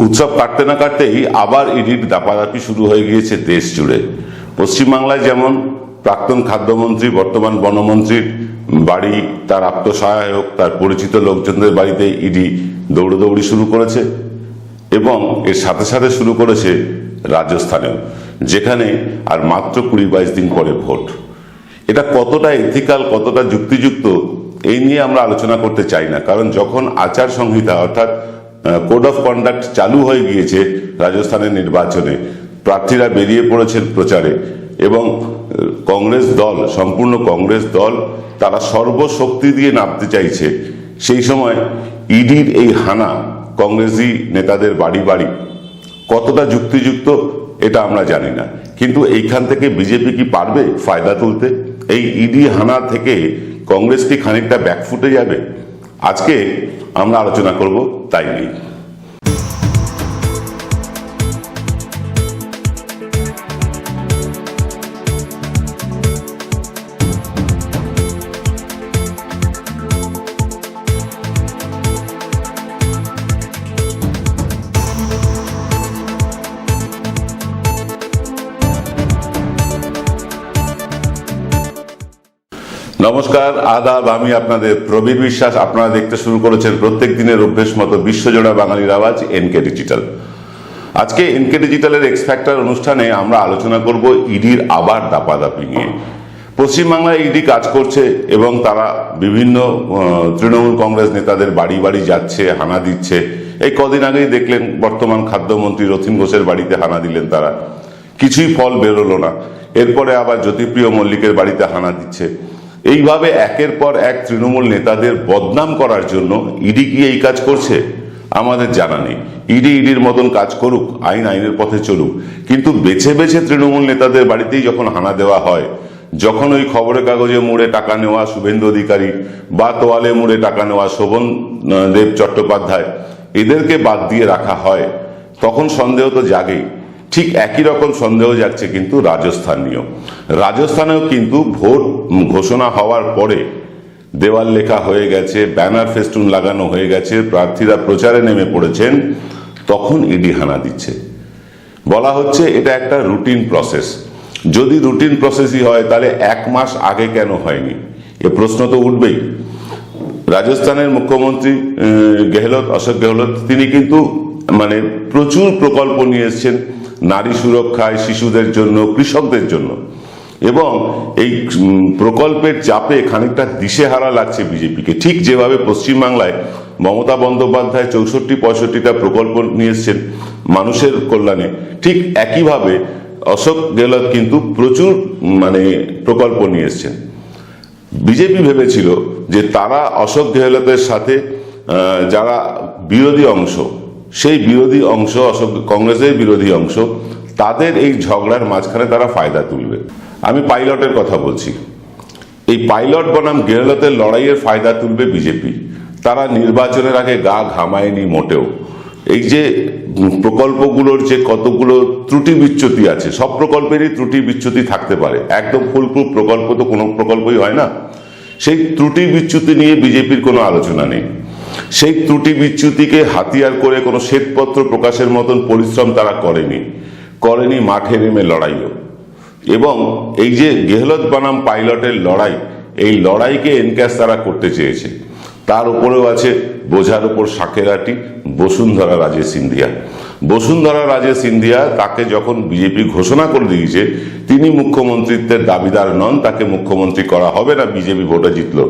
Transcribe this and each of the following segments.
উৎসব কাটতে না কাটতেই আবার ইডির দাপাদাপি শুরু হয়ে গিয়েছে দেশ জুড়ে। পশ্চিমবাংলায় যেমন প্রাক্তন খাদ্যমন্ত্রী বর্তমান বনমন্ত্রীর বাড়ি, তার আত্মসহায়ক, তার পরিচিত লোকজনদের বাড়িতে ইডি দৌড়দৌড়ি শুরু করেছে, এবং এর সাথে সাথে শুরু করেছে রাজস্থানেও, যেখানে আর মাত্র 20-22 দিন পরে ভোট। এটা কতটা এথিক্যাল, কতটা যুক্তিযুক্ত, এই নিয়ে আমরা আলোচনা করতে চাই না। কারণ যখন আচার সংহিতা অর্থাৎ কোড অফ কন্ডাক্ট চালু হয়ে গিয়েছে রাজস্থানের নির্বাচনে, প্রার্থীরা বেরিয়ে পড়েছেন প্রচারে, এবং কংগ্রেস দল, সম্পূর্ণ কংগ্রেস দল তারা সর্বশক্তি দিয়ে নামতে চাইছে, সেই সময় ইডির এই হানা কংগ্রেসি নেতাদের বাড়ি বাড়ি কতটা যুক্তিযুক্ত এটা আমরা জানি না। কিন্তু এইখান থেকে বিজেপি কি পারবে ফায়দা তুলতে? এই ইডি হানা থেকে কংগ্রেস কি খানিকটা ব্যাকফুটে যাবে? আজকে আমরা আলোচনা করব তাই নিয়ে। নমস্কার, আদাব, আমি আপনাদের প্রবীর বিশ্বাস। আপনারা দেখতে শুরু করেছেন প্রত্যেক দিনের অভ্যেস মতো বিশ্বজোড়া বাঙালির আওয়াজ এনকে ডিজিটাল। আজকে এনকে ডিজিটালের এক্স ফ্যাক্টর অনুষ্ঠানে আমরা আলোচনা করব ইডির আবার দাপাদাপি নিয়ে। পশ্চিমবাংলায় ইডি কাজ করছে এবং তারা বিভিন্ন তৃণমূল কংগ্রেস নেতাদের বাড়ি বাড়ি যাচ্ছে, হানা দিচ্ছে। এই কদিন আগেই দেখলেন বর্তমান খাদ্যমন্ত্রী রথীন ঘোষের বাড়িতে হানা দিলেন তারা, কিছুই ফল বেরোলো না। এরপরে আবার জ্যোতিপ্রিয় মল্লিকের বাড়িতে হানা দিচ্ছে। এইভাবে একের পর এক তৃণমূল নেতাদের বদনাম করার জন্য ইডি কি এই কাজ করছে আমাদের জানা নেই। ইডির মতন কাজ করুক, আইন আইনের পথে চলুক, কিন্তু বেছে বেছে তৃণমূল নেতাদের বাড়িতেই যখন হানা দেওয়া হয়, যখন ওই খবরের কাগজে মুড়ে টাকা নেওয়া শুভেন্দু অধিকারী বা তোয়ালে মুড়ে টাকা নেওয়া শোভন দেব চট্টোপাধ্যায় এদেরকে বাদ দিয়ে রাখা হয়, তখন সন্দেহ তো জাগেই। ঠিক একই রকম সন্দেহ যাচ্ছে কিন্তু রাজস্থানেও কিন্তু ভোট ঘোষণা হওয়ার পরে দেওয়াল লেখা হয়ে গেছে, ব্যানার ফেস্টুন লাগানো হয়ে গেছে, প্রার্থীরা প্রচারে নেমে পড়েছেন, তখন ইডি হানা দিচ্ছে। বলা হচ্ছে এটা একটা রুটিন প্রসেস। যদি রুটিন প্রসেসই হয় তাহলে 1 মাস আগে কেন হয়নি, এ প্রশ্ন তো উঠবেই। রাজস্থানের মুখ্যমন্ত্রী অশোক গেহলত তিনি কিন্তু প্রচুর প্রকল্প নিয়ে এসছেন নারী সুরক্ষায়, শিশুদের জন্য, কৃষকদের জন্য, এবং এই প্রকল্পের চাপে খানিকটা দিশেহারা লাগছে বিজেপিকে। ঠিক যেভাবে পশ্চিমবাংলায় মমতা বন্দ্যোপাধ্যায় 64-65টা প্রকল্প নিয়ে এসছেন মানুষের কল্যাণে, ঠিক একইভাবে অশোক গেহলত কিন্তু প্রচুর প্রকল্প নিয়ে এসছেন। বিজেপি ভেবেছিল যে তারা অশোক গেহলতের সাথে যারা বিরোধী অংশ, সেই বিরোধী অংশ, কংগ্রেসের বিরোধী অংশ, তাদের এই ঝগড়ার মাঝখানে তারা ফায়দা তুলবে। আমি পাইলটের কথা বলছি। এই পাইলট বনাম গেহলতের লড়াইয়ের ফায়দা তুলবে বিজেপি। তারা নির্বাচনের আগে গা ঘামায়নি মোটেও। এই যে প্রকল্পগুলোর যে কতগুলো ত্রুটি বিচ্যুতি আছে, সব প্রকল্পেরই ত্রুটি বিচ্যুতি থাকতে পারে, একদম ফুলপ্রুফ প্রকল্প তো কোনো প্রকল্পই হয় না। সেই ত্রুটি বিচ্যুতি নিয়ে বিজেপির কোনো আলোচনা নেই। সেই ত্রুটি বিচ্যুতিকে হাতিয়ার করে কোনো শ্বেতপত্র প্রকাশের মতন পরিশ্রম তারা করেনি মাঠে নেমে লড়াইও। এবং এই যে গেহলত বনাম পাইলটের লড়াই, এই লড়াইকে এনক্যাশ তারা করতে চেয়েছে। তার উপরেও আছে বোঝার উপর শাকের আটি বসুন্ধরা রাজে সিন্ধিয়া। তাকে যখন বিজেপি ঘোষণা করে দিয়েছে তিনি মুখ্যমন্ত্রিত্বের দাবিদার নন, তাকে মুখ্যমন্ত্রী করা হবে না, বিজেপি ভোটে জিতলো,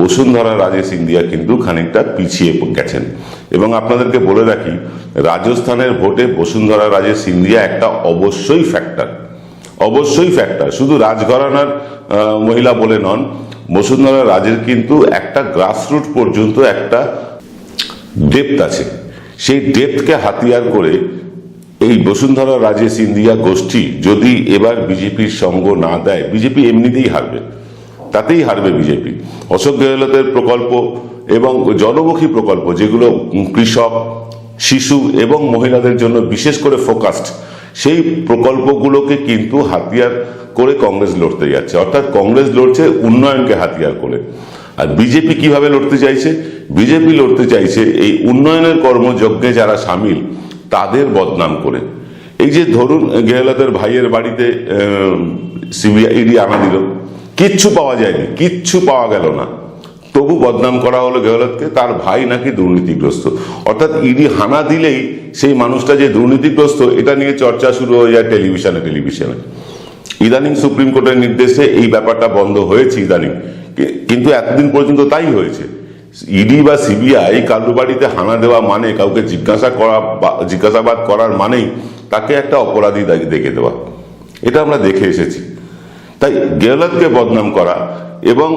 বসুন্ধরা রাজে সিন্ধিয়া কিন্তু খানিকটা পিছিয়ে গেছেন। এবং আপনাদেরকে বলে রাখি, রাজস্থানের ভোটে বসুন্ধরা রাজে সিন্ধিয়া একটা অবশ্যই ফ্যাক্টর। শুধু রাজঘরানার মহিলা বলে নন, বসুন্ধরা রাজের কিন্তু একটা গ্রাসরুট পর্যন্ত একটা ডেপথ আছে। সেই ডেপথকে হাতিয়ার করে এই বসুন্ধরা রাজে সিন্ধিয়া গোষ্ঠী যদি এবার বিজেপির সঙ্গ না দেয়, বিজেপি এমনিতেই হারবে, তাতেই হারবে বিজেপি। অশোক গেহলতের প্রকল্প এবং জনমুখী প্রকল্প যেগুলো কৃষক, শিশু এবং মহিলাদের জন্য বিশেষ করে ফোকাসড, সেই প্রকল্পগুলোকে কিন্তু হাতিয়ার করে কংগ্রেস লড়তে যাচ্ছে। অর্থাৎ কংগ্রেস লড়ছে উন্নয়নকে হাতিয়ার করে। আর বিজেপি কিভাবে লড়তে চাইছে? বিজেপি লড়তে চাইছে এই উন্নয়নের কর্মযজ্ঞে যারা সামিল তাদের বদনাম করে। এই যে ধরুন গেহলতের ভাইয়ের বাড়িতে সিবিআই ইডি আনা দিল, কিচ্ছু পাওয়া যায়নি, কিচ্ছু পাওয়া গেল না, তবু বদনাম করা হলো গেহলতকে, তার ভাই নাকি দুর্নীতিগ্রস্ত। অর্থাৎ ইডি হানা দিলেই সেই মানুষটা যে দুর্নীতিগ্রস্ত এটা নিয়ে চর্চা শুরু হয়ে যায় টেলিভিশনে। ইদানিং সুপ্রিম কোর্টের নির্দেশে এই ব্যাপারটা বন্ধ হয়েছে ইদানিং, কিন্তু এতদিন পর্যন্ত তাই হয়েছে। ইডি বা সিবিআই কারোর বাড়িতে হানা দেওয়া মানে, কাউকে জিজ্ঞাসাবাদ করার মানেই তাকে একটা অপরাধী দেখে দেওয়া, এটা আমরা দেখে এসেছি। তাই গেহলতকে বদনাম করা এবং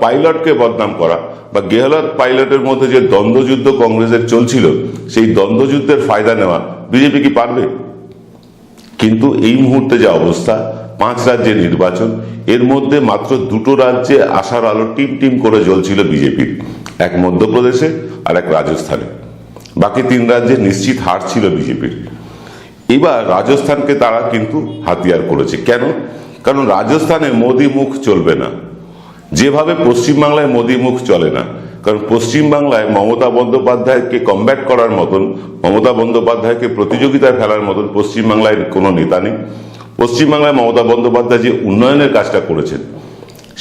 পাইলটকে বদনাম করা, বা গেহলত পাইলটের মধ্যে যে দ্বন্দ্বযুদ্ধ কংগ্রেসের চলছিল, সেই দ্বন্দ্বযুদ্ধের ফায়দা নেওয়া বিজেপি কি পারবে? কিন্তু এই মুহূর্তে যে অবস্থা, 5 রাজ্যের নির্বাচন, এর মধ্যে মাত্র 2টো রাজ্যে আশার আলো টিম টিম করে জ্বলছিল বিজেপির, এক মধ্যপ্রদেশে আর এক রাজস্থানে। বাকি 3 রাজ্যে নিশ্চিত হার ছিল বিজেপির। এবার রাজস্থানকে তারা কিন্তু হাতিয়ার করেছে। কেন? কারণ রাজস্থানে মোদি মুখ চলবে না, যেভাবে পশ্চিমবাংলায় মোদি মুখ চলে না। কারণ পশ্চিমবাংলায় মমতা বন্দ্যোপাধ্যায়কে কমব্যাট করার মতন, মমতা বন্দ্যোপাধ্যায়কে প্রতিযোগিতায় ফেলার মতন পশ্চিমবাংলায় কোনো নেতা নেই। পশ্চিমবাংলায় মমতা বন্দ্যোপাধ্যায় যে উন্নয়নের কাজটা করেছেন,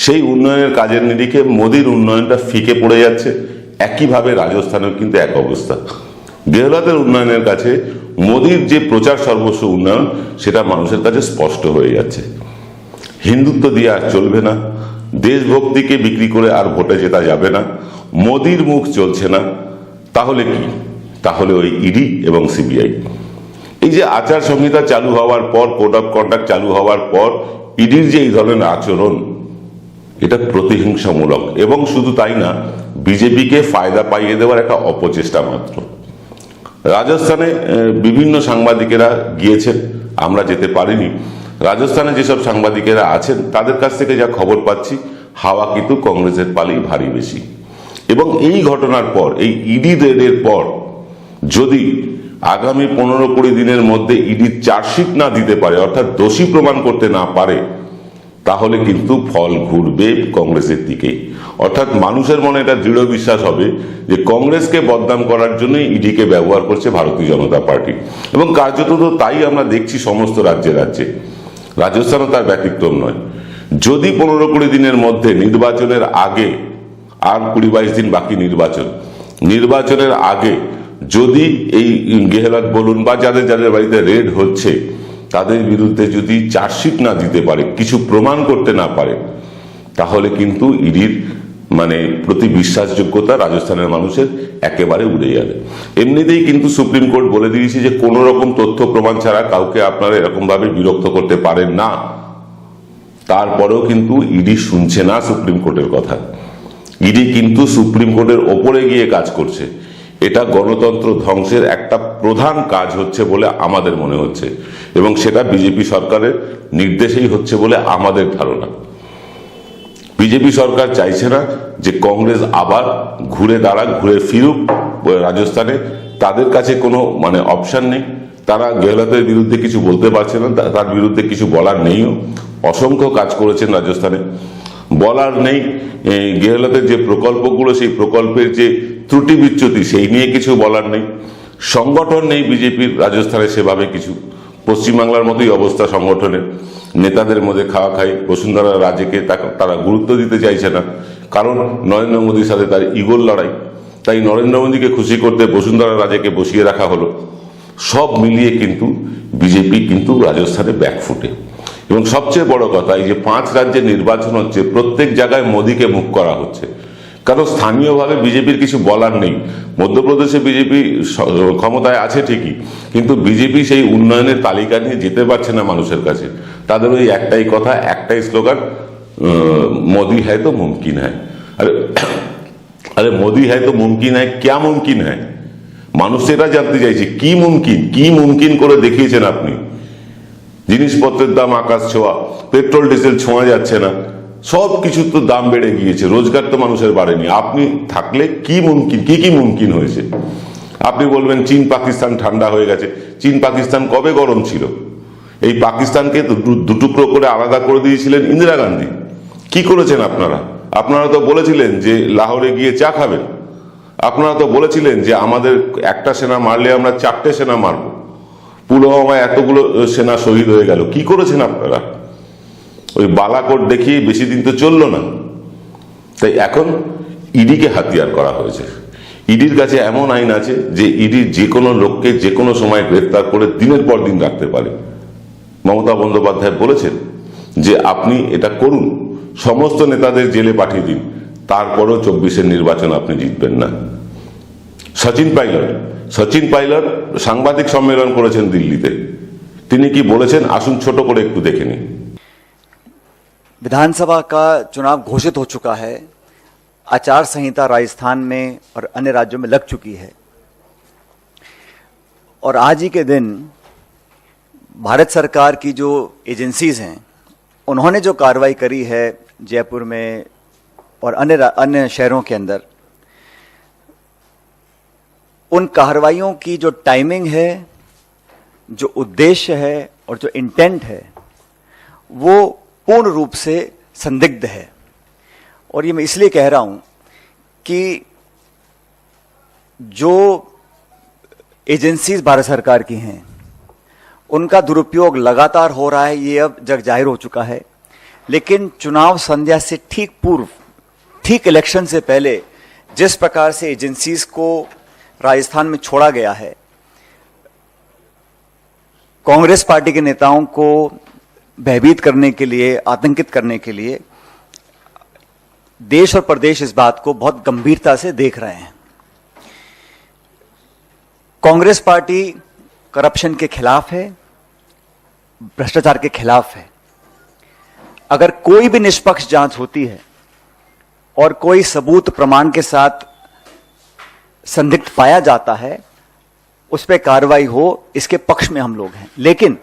সেই উন্নয়নের কাজের নিরিখে মোদির উন্নয়নটা ফিকে পড়ে যাচ্ছে। একইভাবে রাজস্থানেও কিন্তু এক অবস্থা। গেহলতের উন্নয়নের কাছে মোদির যে প্রচার সর্বস্ব উন্নয়ন, সেটা মানুষের কাছে স্পষ্ট হয়ে যাচ্ছে। হিন্দুত্ব দিয়ে আর চলবে না, দেশভক্তিকে বিক্রি করে আর ভোটে জেতা যাবে না, মোদির মুখ চলছে না। তাহলে কি? তাহলে ওই ইডি এবং সিবিআই। এই যে আচার সংহিতা চালু হওয়ার পর, কোড অফ কন্ডাক্ট চালু হওয়ার পর ইডির যে এই ধরনের আচরণ, এটা প্রতিহিংসামূলক, এবং শুধু তাই না, বিজেপিকে ফায়দা পাইয়ে দেওয়ার একটা অপচেষ্টা মাত্র। রাজস্থানে বিভিন্ন সাংবাদিকেরা গিয়েছেন, আমরা যেতে পারিনি। রাজস্থানে যেসব সাংবাদিকেরা আছেন তাদের কাছ থেকে যা খবর পাচ্ছি, হাওয়া কিন্তু কংগ্রেসের পালেই ভারী বেশি। এবং এই ঘটনার পর, এই ইডি রেডের পর, যদি আগামী 15-20 দিনের মধ্যে ইডি চার্জশিট না দিতে পারে, অর্থাৎ দোষী প্রমাণ করতে না পারে, তাহলে কিন্তু ফল ঘুরবে কংগ্রেসের দিকেই। অর্থাৎ মানুষের মনে এটা দৃঢ় বিশ্বাস হবে যে কংগ্রেসকে বদনাম করার জন্যই ইডিকে ব্যবহার করছে ভারতীয় জনতা পার্টি। এবং কার্যত তো তাই আমরা দেখছি সমস্ত রাজ্যে রাজ্যে। রাজস্থানও তার ব্যতিক্রম নয়। যদি 15-20 দিনের মধ্যে, নির্বাচনের আগে, আর 20-22 দিন বাকি নির্বাচনের আগে যদি এই গেহলত বলুন বা যাদের যাদের বাড়িতে রেড হচ্ছে, তাদের বিরুদ্ধে যদি চার্জশিট না দিতে পারে, কিছু প্রমাণ করতে না পারে, তাহলে কিন্তু ইডির প্রতি বিশ্বাসযোগ্যতা রাজস্থানের মানুষের একেবারে উড়ে যাবে। এমনিতেই কিন্তু সুপ্রিম কোর্ট বলে দিয়েছে যে কোনো রকম তথ্য প্রমাণ ছাড়া কাউকে আপনারা এরকম ভাবে বিরক্ত করতে পারেন না। তারপরেও কিন্তু ইডি শুনছে না সুপ্রিম কোর্টের কথা। ইডি কিন্তু সুপ্রিম কোর্টের ওপরে গিয়ে কাজ করছে। এটা গণতন্ত্র ধ্বংসের একটা প্রধান কাজ হচ্ছে বলে আমাদের মনে হচ্ছে, এবং সেটা বিজেপি সরকারের নির্দেশেই হচ্ছে বলে আমাদের ধারণা। বিজেপি সরকার চাইছে না যে কংগ্রেস আবার ঘুরে দাঁড়াক, ঘুরে ফিরুক রাজস্থানে। তাদের কাছে কোনো অপশন নেই। তারা গেহলতের বিরুদ্ধে কিছু বলতে পারছে না, তার বিরুদ্ধে কিছু বলার নেইও। অসংখ্য কাজ করেছেন রাজস্থানে, বলার নেই। গেহলতের যে প্রকল্পগুলো, সেই প্রকল্পের যে ত্রুটি বিচ্যুতি, সেই নিয়ে কিছু বলার নেই। সংগঠন নেই বিজেপির রাজস্থানে সেভাবে কিছু। পশ্চিমবাংলার মতোই অবস্থা সংগঠনের। নেতাদের মধ্যে খাওয়া খাই। বসুন্ধরা রাজেকে তারা গুরুত্ব দিতে চাইছে না, কারণ নরেন্দ্র মোদীর সাথে তার ইগোর লড়াই। তাই নরেন্দ্র মোদীকে খুশি করতে বসুন্ধরা রাজেকে বসিয়ে রাখা হলো। সব মিলিয়ে কিন্তু বিজেপি কিন্তু রাজস্থানে ব্যাকফুটে। এবং সবচেয়ে বড় কথা, এই যে 5 রাজ্যে নির্বাচন হচ্ছে, প্রত্যেক জায়গায় মোদীকে মুখ করা হচ্ছে। কারণ স্থানীয়ভাবে বিজেপির কিছু বলার নেই। মধ্যপ্রদেশে বিজেপি ক্ষমতায় আছে ঠিকই, কিন্তু বিজেপি সেই উন্নয়নের তালিকা নিয়ে যেতে পারছে না মানুষের কাছে। তাদের ওই একটাই কথা, একটাই স্লোগান, মোদি হ্যায় তো মুমকিন হ্যায়। আরে মোদি হ্যায় তো মুমকিন হ্যায়, ক্যা মুমকিন হ্যায়? মানুষ সেটা জানতে চাইছে, কি মুমকিন করে দেখিয়েছেন আপনি? জিনিসপত্রের দাম আকাশ ছোঁয়া, পেট্রোল ডিজেল ছোঁয়া যাচ্ছে না, সব কিছুর তো দাম বেড়ে গিয়েছে, রোজগার তো মানুষের বাড়েনি। আপনি থাকলে কি মুমকিন হয়েছে? আপনি বলবেন চীন পাকিস্তান ঠান্ডা হয়ে গেছে। চীন পাকিস্তান কবে গরম ছিল? এই পাকিস্তানকে দুটুকরো করে আলাদা করে দিয়েছিলেন ইন্দিরা গান্ধী। কি করেছেন আপনারা? আপনারা তো বলেছিলেন যে লাহোরে গিয়ে চা খাবেন। আপনারা তো বলেছিলেন যে আমাদের একটা সেনা মারলে আমরা 4টে সেনা মারব। পুলওয়ামায় এতগুলো সেনা শহীদ হয়ে গেল, কি করেছেন আপনারা? ওই বালাকোট দেখিয়ে বেশি দিন তো চললো না। তাই এখন ইডিকে হাতিয়ার করা হয়েছে। ইডির কাছে এমন আইন আছে যে ইডি যে কোনো লোককে যে কোনো সময় গ্রেফতার করে দিনের পর দিন রাখতে পারে। মমতা বন্দ্যোপাধ্যায় বলেছেন যে আপনি এটা করুন, সমস্ত নেতাদের জেলে পাঠিয়ে দিন, তারপরও 24-এর নির্বাচন আপনি জিতবেন না। সচিন পাইলট সাংবাদিক সম্মেলন করেছেন দিল্লিতে। তিনি কি বলেছেন আসুন ছোট করে একটু দেখে নিন। विधानसभा का चुनाव घोषित हो चुका है। आचार संहिता राजस्थान में और अन्य राज्यों में लग चुकी है और आज ही के दिन भारत सरकार की जो एजेंसीज हैं उन्होंने जो कार्रवाई करी है जयपुर में और अन्य शहरों के अंदर, उन कार्रवाइयों की जो टाइमिंग है, जो उद्देश्य है और जो इंटेंट है वो पूर्ण रूप से संदिग्ध है। और ये मैं इसलिए कह रहा हूं कि जो एजेंसीज भारत सरकार की हैं उनका दुरुपयोग लगातार हो रहा है, ये अब जग जाहिर हो चुका है। लेकिन चुनाव संध्या से ठीक पूर्व, ठीक इलेक्शन से पहले जिस प्रकार से एजेंसीज को राजस्थान में छोड़ा गया है, कांग्रेस पार्टी के नेताओं को भयभीत करने के लिए, आतंकित करने के लिए देश और प्रदेश इस बात को बहुत गंभीरता से देख रहे हैं। कांग्रेस पार्टी करप्शन के खिलाफ है, भ्रष्टाचार के खिलाफ है। अगर कोई भी निष्पक्ष जांच होती है और कोई सबूत प्रमाण के साथ संदिग्ध पाया जाता है, उस पर कार्रवाई हो, इसके पक्ष में हम लोग हैं। लेकिन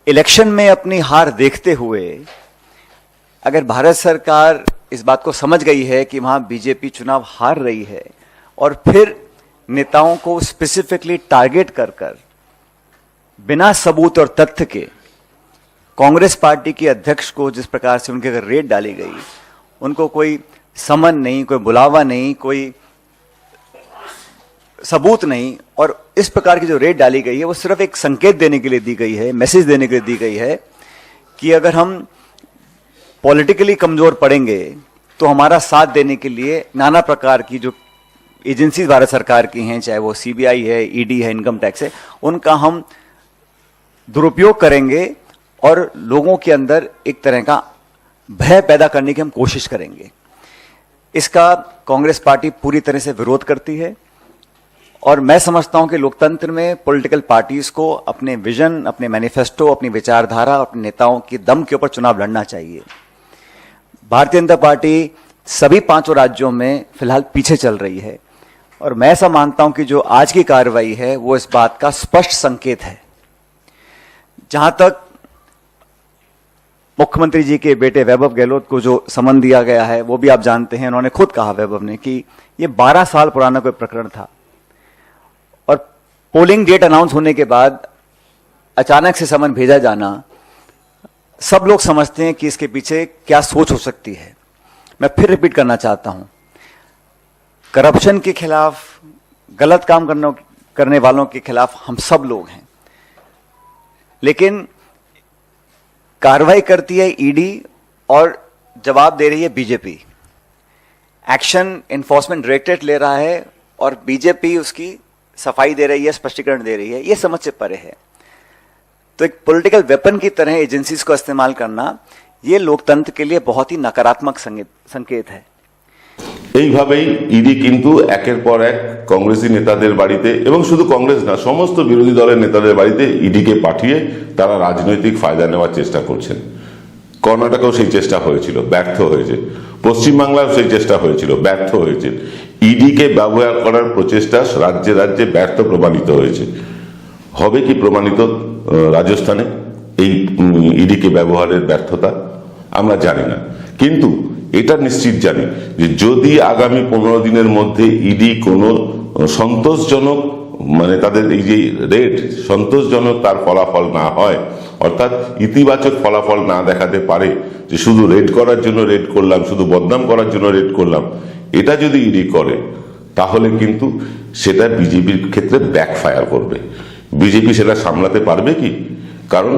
इलेक्शन में अपनी हार देखते हुए अगर भारत सरकार इस बात को समझ गई है कि वहां बीजेपी चुनाव हार रही है और फिर नेताओं को स्पेसिफिकली टारगेट कर कर बिना सबूत और तथ्य के कांग्रेस पार्टी के अध्यक्ष को जिस प्रकार से उनके अगर रेड डाली गई, उनको कोई समन नहीं, कोई बुलावा नहीं, कोई सबूत नहीं, और इस प्रकार की जो रेड डाली गई है वो सिर्फ एक संकेत देने के लिए दी गई है, मैसेज देने के लिए दी गई है कि अगर हम पॉलिटिकली कमजोर पड़ेंगे तो हमारा साथ देने के लिए नाना प्रकार की जो एजेंसीज भारत सरकार की हैं, चाहे वो सीबीआई है, ईडी है, इनकम टैक्स है, उनका हम दुरुपयोग करेंगे और लोगों के अंदर एक तरह का भय पैदा करने की हम कोशिश करेंगे। इसका कांग्रेस पार्टी पूरी तरह से विरोध करती है और मैं समझता हूं कि लोकतंत्र में पॉलिटिकल पार्टीज को अपने विजन, अपने मैनिफेस्टो, अपनी विचारधारा, अपने नेताओं की दम के ऊपर चुनाव लड़ना चाहिए। भारतीय जनता पार्टी सभी 5 राज्यों में फिलहाल पीछे चल रही है और मैं ऐसा मानता हूं कि जो आज की कार्रवाई है वो इस बात का स्पष्ट संकेत है। जहां तक मुख्यमंत्री जी के बेटे वैभव गहलोत को जो समन दिया गया है वो भी आप जानते हैं, उन्होंने खुद कहा, वैभव ने, कि ये 12 साल पुराना कोई प्रकरण था और पोलिंग डेट अनाउंस होने के बाद अचानक से समन भेजा जाना, सब लोग समझते हैं कि इसके पीछे क्या सोच हो सकती है। मैं फिर रिपीट करना चाहता हूं, करप्शन के खिलाफ, गलत काम करने वालों के खिलाफ हम सब लोग हैं, लेकिन कार्रवाई करती है ईडी और जवाब दे रही है बीजेपी। एक्शन एनफोर्समेंट डायरेक्टरेट ले रहा है और बीजेपी उसकी सफाई दे रही है, स्पष्टीकरण दे रही है। यह समझ से परे है। तो एक पॉलिटिकल वेपन की तरह एजेंसीज को इस्तेमाल करना, यह लोकतंत्र के लिए बहुत ही नकारात्मक संकेत है। এইভাবেই ইডি কিন্তু একের পর এক কংগ্রেসী নেতাদের বাড়িতে, এবং শুধু কংগ্রেস না, সমস্ত বিরোধী দলের নেতাদের বাড়িতে ইডিকে পাঠিয়ে তারা রাজনৈতিক ফায়দা নেওয়ার চেষ্টা করছেন। কর্ণাটকেও সেই চেষ্টা হয়েছিল, ব্যর্থ হয়েছে। পশ্চিমবাংলায় সেই চেষ্টা হয়েছিল, ব্যর্থ হয়েছে। ইডিকে ব্যবহার করার প্রচেষ্টা রাজ্যে রাজ্যে ব্যর্থ প্রমাণিত হয়েছে। হবে কি প্রমাণিত রাজস্থানে এই ইডিকে ব্যবহারের ব্যর্থতা? আমরা জানি না, কিন্তু এটা নিশ্চিত জানি যে যদি আগামী 15 দিনের মধ্যে ইডি কোনো সন্তোষজনক, মানে তাদের এই যে রেড সন্তোষজনক তার ফলাফল না হয়, অর্থাৎ ইতিবাচক ফলাফল না দেখাতে পারে, যে শুধু রেড করার জন্য রেড করলাম, শুধু বদনাম করার জন্য রেড করলাম, এটা যদি ইডি করে তাহলে কিন্তু সেটা বিজেপির ক্ষেত্রে ব্যাকফায়ার করবে। বিজেপি সেটা সামলাতে পারবে কি? কারণ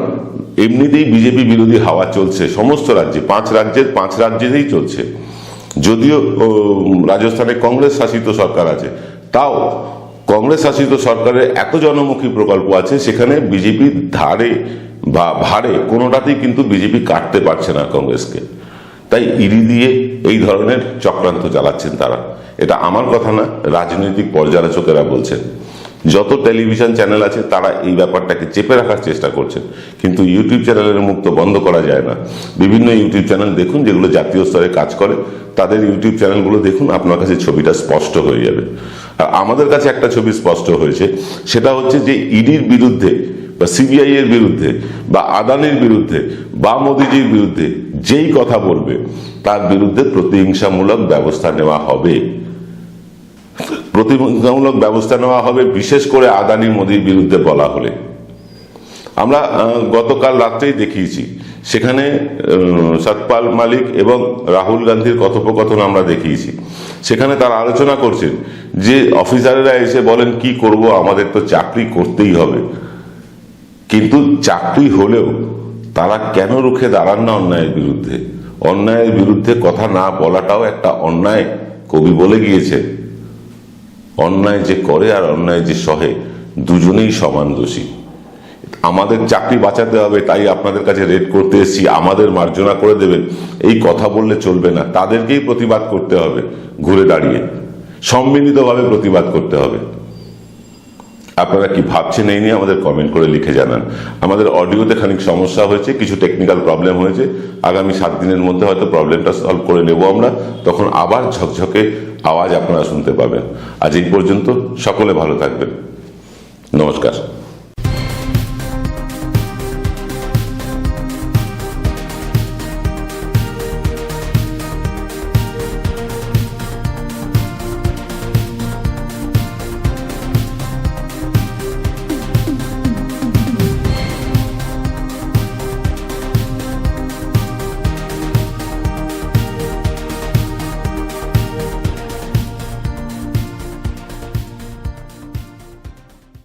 এমনিতেই বিজেপি বিরোধী হাওয়া চলছে সমস্ত রাজ্যে, 5 রাজ্যেতেই চলছে। যদিও রাজস্থানে কংগ্রেস শাসিত সরকার আছে, তাও কংগ্রেস শাসিত সরকারের এত জনমুখী প্রকল্প আছে, সেখানে বিজেপির ধারে বা ভারে কোনোটাতেই কিন্তু বিজেপি কাটতে পারছে না কংগ্রেসকে। তাই ইডি দিয়ে এই ধরনের চক্রান্ত চালাচ্ছেন তারা। এটা আমার কথা না, রাজনৈতিক পর্যালোচকেরা বলছেন। যত টেলিভিশন চ্যানেল আছে তারা এই ব্যাপারটাকে চেপে রাখার চেষ্টা করছেন, কিন্তু ইউটিউব চ্যানেলের মুখ তো বন্ধ করা যায় না। বিভিন্ন ইউটিউব চ্যানেল দেখুন যেগুলো জাতীয় স্তরে কাজ করে, তাদের ইউটিউব চ্যানেলগুলো দেখুন, আপনার কাছে ছবিটা স্পষ্ট হয়ে যাবে। আর আমাদের কাছে একটা ছবি স্পষ্ট হয়েছে, সেটা হচ্ছে যে ইডির বিরুদ্ধে বা সিবিআই এর বিরুদ্ধে বা আদানির বিরুদ্ধে বা মোদিজির বিরুদ্ধে যেই কথা বলবে তার বিরুদ্ধে প্রতিহিংসামূলক ব্যবস্থা নেওয়া হবে। প্রতিহিংসামূলক ব্যবস্থা নেওয়া হবে, বিশেষ করে আদানি মোদির বিরুদ্ধে বলা হলে। আমরা গতকাল রাত্রেই দেখিয়েছি, সেখানে সতপাল মালিক এবং রাহুল গান্ধীর কথোপকথন আমরা দেখিয়েছি। সেখানে তারা আলোচনা করছেন যে অফিসারেরা এসে বলেন কি করব, আমাদের তো চাকরি করতেই হবে। কিন্তু চাকরি হলেও তারা কেন রুখে দাঁড়ান না অন্যায়ের বিরুদ্ধে? অন্যায়ের বিরুদ্ধে কথা না বলাটাও একটা অন্যায়। কবি বলে গিয়েছে, অন্যায় যে করে আর অন্যায় যে সহে দুজনেই সমান দোষী। আমাদের চাকরি বাঁচাতে হবে তাই আপনাদের কাছে রেড করতে এসেছি, আমাদের মার্জনা করে দেবেন, এই কথা বললে চলবে না। তাদেরকেই প্রতিবাদ করতে হবে, ঘুরে দাঁড়িয়ে সম্মিলিতভাবে প্রতিবাদ করতে হবে। আপনারা কি ভাবছেন এই নিয়ে আমাদের কমেন্ট করে লিখে জানান। আমাদের অডিওতে খানিক সমস্যা হয়েছে, কিছু টেকনিক্যাল প্রবলেম হয়েছে। আগামী 7 দিনের মধ্যে হয়তো প্রবলেমটা সলভ করে নেব আমরা, তখন আবার ঝকঝকে আওয়াজ আপনারা শুনতে পাবেন। আজ এই পর্যন্ত, সকলে ভালো থাকবেন, নমস্কার।